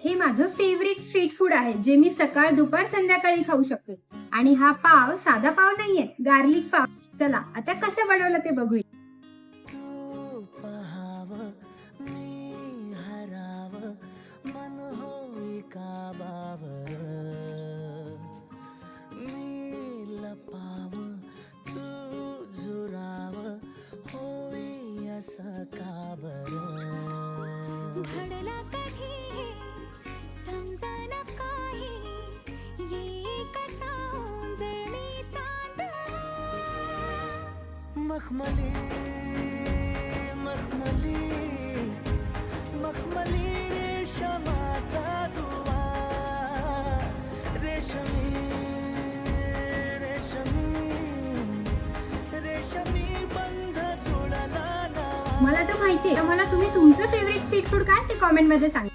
हे माझं favourite street food आहे, जे मी सकाळ दुपार संध्याकाळी खाऊ शकते. आणि हा पाव साधा पाव नाहीये, गार्लिक पाव. चला आता कसं बनवलं ते बघूया. घडला कधी समजना काही ये कसा जळणी चांदवा मखमली मखमली मखमली रेशमाचा दुवा रेशमी रेशमी रेशमी बंध जुळला मला तर माहितीये, तर मला तुम्ही तुमचं फेवरेट स्ट्रीट फूड काय ते कॉमेंट मध्ये सांगा.